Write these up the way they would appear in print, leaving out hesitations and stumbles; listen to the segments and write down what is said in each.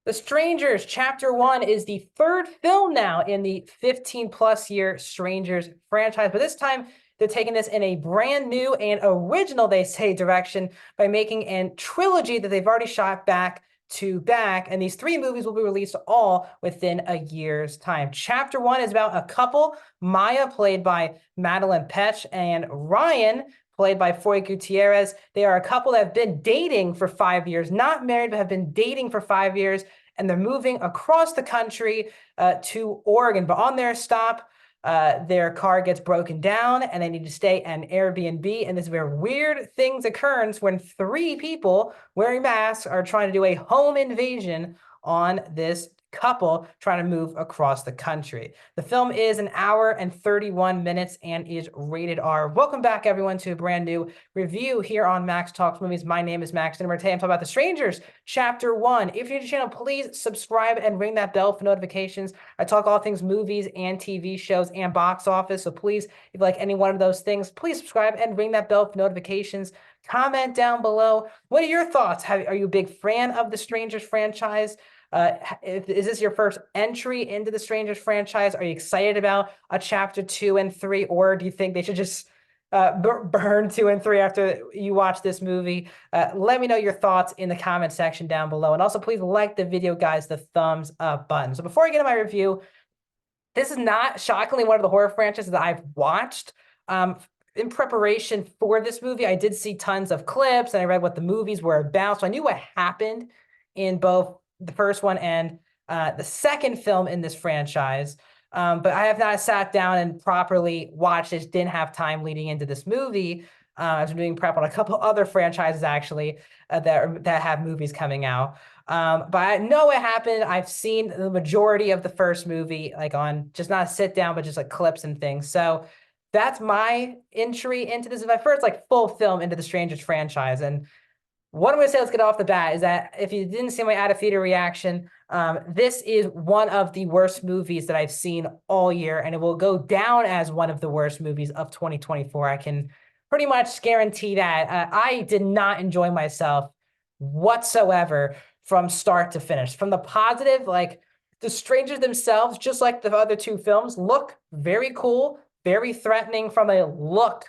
The Strangers Chapter 1 is the third film now in the 15-plus year Strangers franchise, but this time they're taking this in a brand new and original, they say, direction by making a trilogy that they've already shot back to back, and these three movies will be released all within a year's time. Chapter 1 is about a couple, Maya, played by Madeline Petch, and Ryan, played by Foy Gutierrez. They are a couple that have been dating for 5 years, not married, but have been dating for 5 years, and they're moving across the country to Oregon. But on their stop, their car gets broken down, and they need to stay at an Airbnb. And this is where weird things occurs when three people wearing masks are trying to do a home invasion on this couple trying to move across the country. The film is an hour and 31 minutes and is rated R. Welcome back, everyone, to a brand new review here on Max Talks Movies. My name is Max Dinner. Today I'm talking about The Strangers, Chapter 1. If you're new to the channel, please subscribe and ring that bell for notifications. I talk all things movies and TV shows and box office, so please, if you like any one of those things, please subscribe and ring that bell for notifications. Comment down below. What are your thoughts? Are you a big fan of the Strangers franchise? Is this your first entry into the Strangers franchise? Are you excited about a chapter 2 and 3, or do you think they should just burn 2 and 3 after you watch this movie? Let me know your thoughts in the comment section down below. And also, please like the video, guys, the thumbs up button. So before I get into my review, this is not shockingly one of the horror franchises that I've watched. In preparation for this movie, I did see tons of clips and I read what the movies were about. So I knew what happened in both the first one and the second film in this franchise. But I have not sat down and properly watched it. Didn't have time leading into this movie. I was doing prep on a couple other franchises, actually, that have movies coming out. But I know what happened. I've seen the majority of the first movie, like on just not a sit down, but just like clips and things. So that's my entry into this. Is my first like full film into the Strangers franchise. And what I'm going to say, let's get off the bat, is that if you didn't see my out-of-theater reaction, this is one of the worst movies that I've seen all year, and it will go down as one of the worst movies of 2024. I can pretty much guarantee that. I did not enjoy myself whatsoever from start to finish. From the positive, like the Strangers themselves, just like the other two films, look very cool, very threatening from a look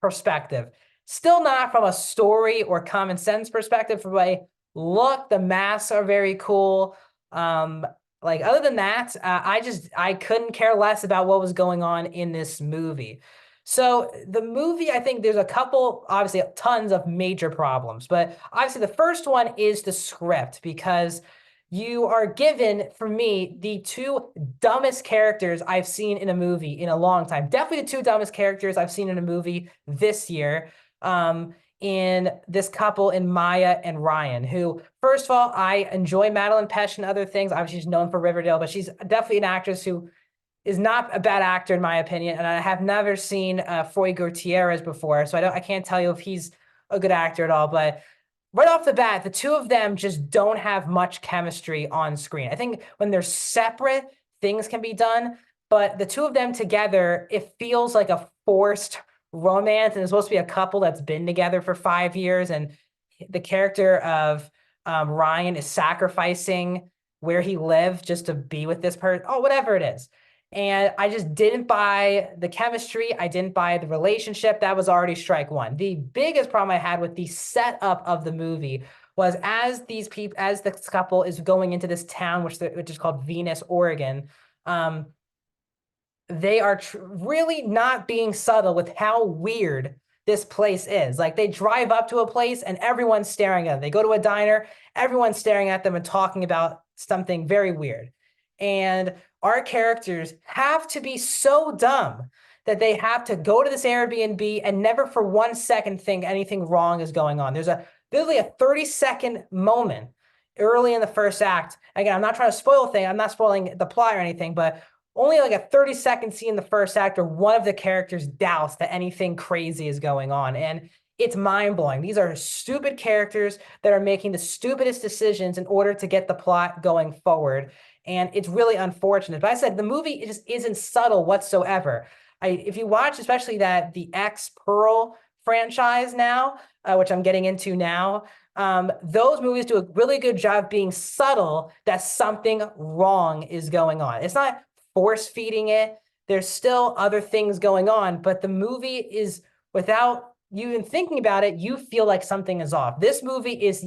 perspective. Still not from a story or common sense perspective. From a look, the masks are very cool. Like other than that, I couldn't care less about what was going on in this movie. So the movie, I think there's a couple, obviously tons of major problems, but obviously the first one is the script, because you are given, for me, the two dumbest characters I've seen in a movie in a long time. Definitely the two dumbest characters I've seen in a movie this year. In this couple, in Maya and Ryan, who, first of all, I enjoy Madeline Petch and other things. Obviously, she's known for Riverdale, but she's definitely an actress who is not a bad actor, in my opinion. And I have never seen Foy Gutierrez before, so I can't tell you if he's a good actor at all. But right off the bat, the two of them just don't have much chemistry on screen. I think when they're separate, things can be done, but the two of them together, it feels like a forced romance, and it's supposed to be a couple that's been together for 5 years, and the character of Ryan is sacrificing where he lived just to be with this person. Oh, whatever it is. And I just didn't buy the chemistry. I didn't buy the relationship. That was already strike one. The biggest problem I had with the setup of the movie was as this couple is going into this town, which is called Venus, Oregon, they are really not being subtle with how weird this place is. Like, they drive up to a place and everyone's staring at them. They go to a diner, everyone's staring at them and talking about something very weird. And our characters have to be so dumb that they have to go to this Airbnb and never for 1 second think anything wrong is going on. There's literally a 30-second moment early in the first act. Again, I'm not trying to spoil things. I'm not spoiling the plot or anything, but only like a 30-second scene in the first act, or one of the characters doubts that anything crazy is going on. And it's mind-blowing. These are stupid characters that are making the stupidest decisions in order to get the plot going forward. And it's really unfortunate. But I said, the movie just isn't subtle whatsoever. If you watch, especially the X Pearl franchise now, which I'm getting into now, those movies do a really good job being subtle that something wrong is going on. It's not force feeding it. There's still other things going on, but the movie is, without you even thinking about it, you feel like something is off. This movie is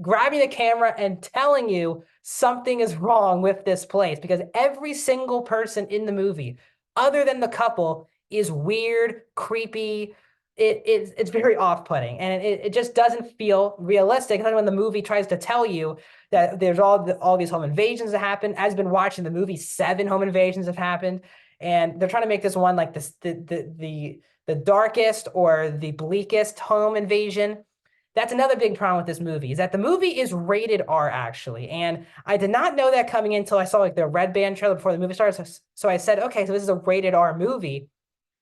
grabbing the camera and telling you something is wrong with this place, because every single person in the movie, other than the couple, is weird, creepy. It's very off-putting, and it just doesn't feel realistic. And then when the movie tries to tell you that there's all these home invasions that happen, I've been watching the movie, 7 home invasions have happened, and they're trying to make this one like this the darkest or the bleakest home invasion. That's another big problem with this movie, is that the movie is rated R, actually. And I did not know that coming in until I saw like the Red Band trailer before the movie started. So I said, okay, so this is a rated R movie.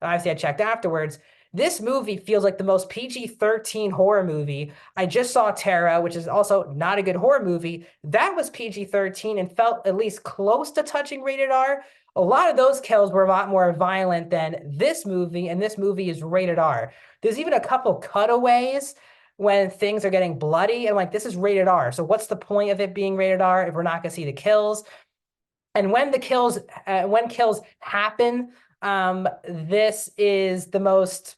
Obviously, I checked afterwards. This movie feels like the most PG-13 horror movie. I just saw Terra, which is also not a good horror movie. That was PG-13 and felt at least close to touching rated R. A lot of those kills were a lot more violent than this movie, and this movie is rated R. There's even a couple cutaways when things are getting bloody, and like, this is rated R. So what's the point of it being rated R if we're not going to see the kills? And when kills happen, this is the most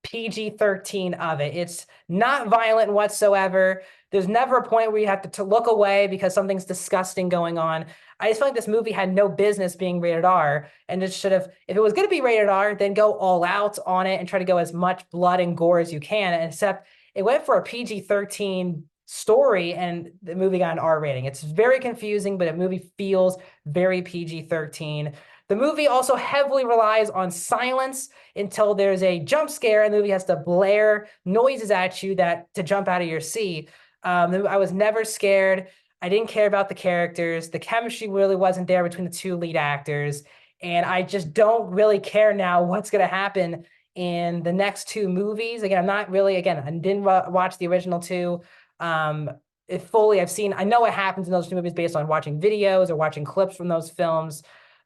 PG-13 of it. It's not violent whatsoever. There's never a point where you have to look away because something's disgusting going on. I just feel like this movie had no business being rated R, and it should have, if it was going to be rated R, then go all out on it and try to go as much blood and gore as you can, except it went for a PG-13 story and the movie got an R rating. It's very confusing, but the movie feels very PG-13. The movie also heavily relies on silence until there's a jump scare, and the movie has to blare noises at you to jump out of your seat. I was never scared. I didn't care about the characters. The chemistry really wasn't there between the 2 lead actors. And I just don't really care now what's going to happen in the next 2 movies. Again, I didn't watch the original 2 fully. I know what happens in those 2 movies based on watching videos or watching clips from those films.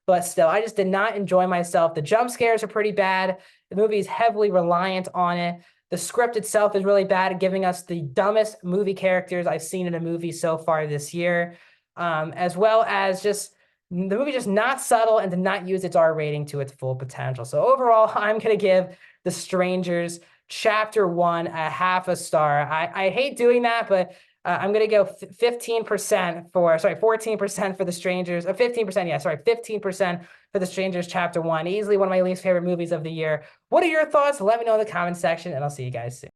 But still, I just did not enjoy myself. The jump scares are pretty bad. The movie is heavily reliant on it. The script itself is really bad at giving us the dumbest movie characters I've seen in a movie so far this year, as well as just the movie just not subtle and did not use its R rating to its full potential. So overall, I'm going to give The Strangers Chapter 1 a half a star. I hate doing that, but I'm going to go 14% for The Strangers, 15%, yeah, 15% for The Strangers Chapter 1. Easily one of my least favorite movies of the year. What are your thoughts? Let me know in the comment section, and I'll see you guys soon.